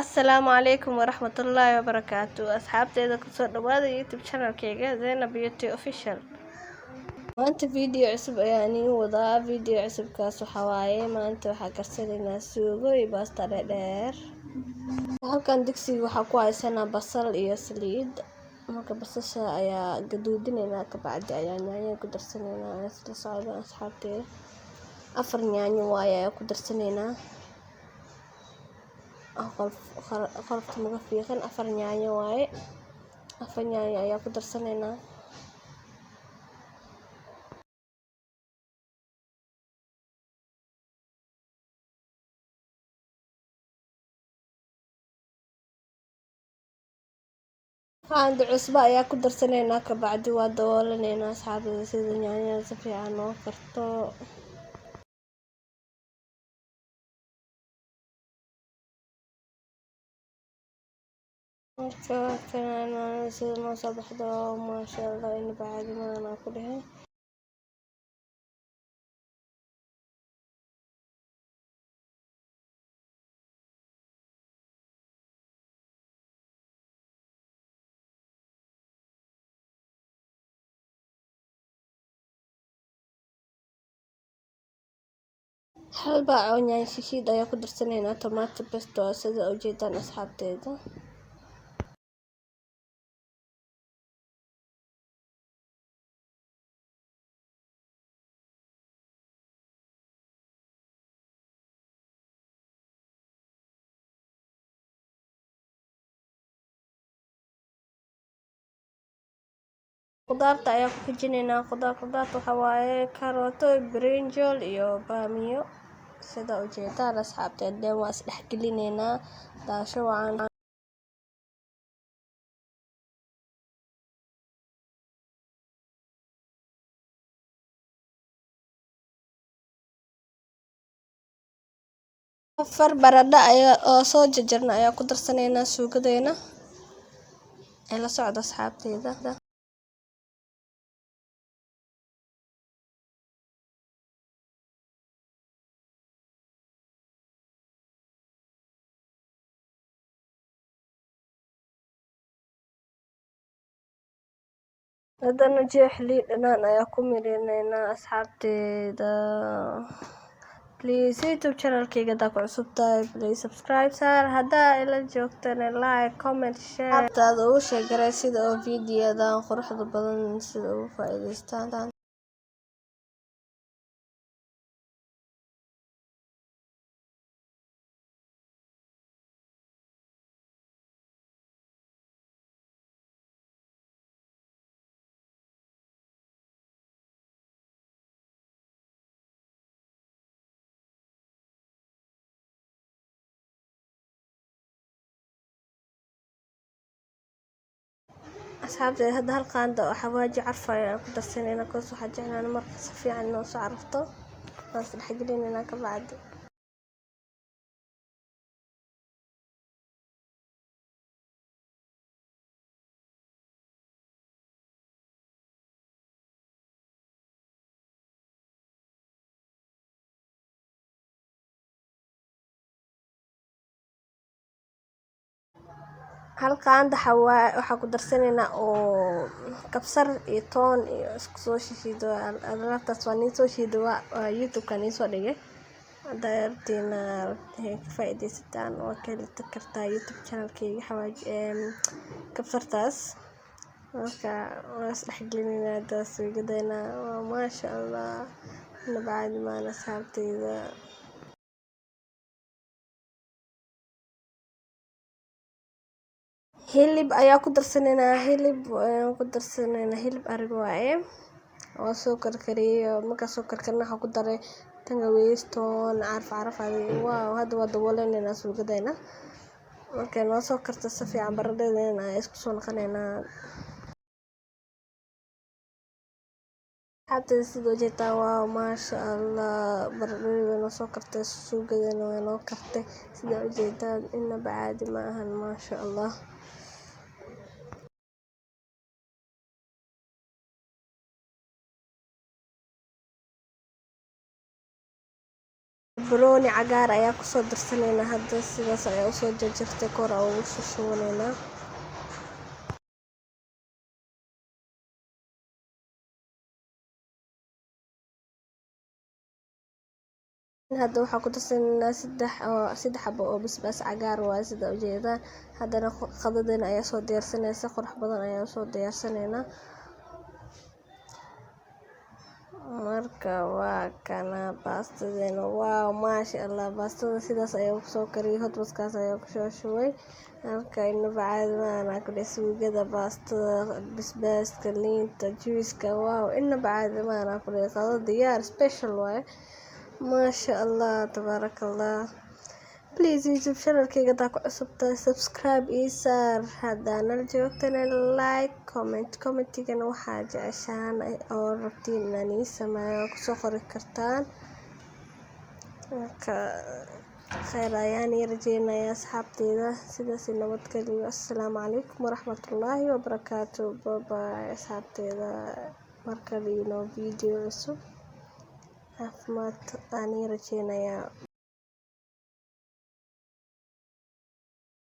Asalaamu calaykum waraxmatullaahi wabarakaatu. Asxaabteyda kusoo dhawaada YouTube channelkayga Zainab Beauty Official. Maanta video cusub ayaan idiin wadaa. Video cusubkaas waxaa waaye maanta waxaa karsanaynaa suugo iyo baasta dheer. Halkan digsiga waxaa ku haysanaa basal iyo saliid. Marka basasha ayaa gaduudinaynaa, kabacdi ayaa yaanyo ku darsanaynaa. Isla socda asxaabteyda. 4 yaanyo waaye ayaa ku darsanaynaa. qolofta maga fiiqan 4 yaanyo waaye. 4 yaanyo ayaa ku darsanaynaa. Qaando cusbo ayaa ku darsanaynaa, kabacdi waa daboolanaynaa asxaabteyda sida yaanyada si fiican oo karto. marka kana sida noo soo baxdo maasha Allah in bacaadi maana ku dhahay. hal baac oo yaanyo shiishiid ayaa ku darsanaynaa. Tomato paste oo sida ujeedaan asxaabteyda. Khudaarta ayaa ku xijinaynaa. Khudaarta waxaa waaye karooto, brinjal iyo baamiyo sida ujeedaan asxaabteyda. Waa isdhexgelinaynaa daasho wacan. Afar baradho ayaa oo soo jarjarna ayaa ku darsanaynaa suugadeena. La socda asxaabteyda. haddana jeex liin dhanaan ayaa ku mirinaynaa asxaabteyda. Please YouTube channelkayga haddaa ku cusub tahay please subscribe saar. Haddaa ila joogtana like, comment, share. Asxaabtaada ugu sheegaray sida oo videodan quruxda badan sida ugu faa'iidaystaan. asxaabteyda hadda hal qaando oo xawaaji carfay ayaa ku darsanaynaa. Koos waxaa jeclaan marka si fiican inoo soo carfto. Waa isdhexgelinaynaa kabacdi. hal qaando waxaa ku darsanaynaa oo kabsar iyo toon iyo isku soo shiido. alaabtaas waa nin soo shiido waa YouTube-ka nin soo dhigay. haddaa rabtiina ka faa'iidaysataan waa ka heli kartaa YouTube channelkayga xawaaji kabsartaas. marka waa isdhexgelinaynaa hadda suugadeena. waa maasha Allah in bacaadi maana asxaabteyda. hilib ayaa ku darsanaynaa. hilib ari waaye oo soo karkariyay. markaa soo karkarina waxaa ku daray tangawiis, toon, caraf waaw. hadda waa daboolanaynaa suugadeena. markay noo soo karto si fiican baradhadeena ayaa isku soo naqanaynaa. asxaabteyda sida ujeedaan waaw maasha Allah baradhadeena noo soo kartay. suugadeena waa noo kartay sida ujeedaan ina bacaadi ma ahan maasha Allah. barbarooni cagaar ayaa kusoo darsaneynaa. Hadda sidaas ayaa usoo jarjartay kor aa ugu shushubaneynaa. hadda waxaa ku darsaneynaa saddex xabo oo basbaas cagaar waaye sida ujeedaan. haddana qadadeena ayaa soo diyaarsanaysa, qurux badan ayaa soo diyaarsaneynaa. marka waa kana baastadeena. waaw maasha allah, baastada sidaas ayaa kusoo kariyay, hotbaskaas ayaa kusoo shubay. marka inaba caadi maahan kudhe suugada, baastada, basbaaska, liinta, juiska, waaw inaba caadi maahan kudhe qado diyaar special waaye. maasha allah tabaarakallah. please youtube channelkayga hadaa ku cusubtahay subscribe ii saar, hadaa nala joogtana like commentigana waxaa jeceshaan oo rabtiin inaan ii sameeyo kusoo qori kartaan. marka khayr ayaan ii rajeynayaa asxaabteyda. sidaas nabadgelyo. assalaamu calaykum waraxmatullaahi wabarakaatu. bye asxaabteyda. markale video cusub caafimaad aan ii rajeynayaa.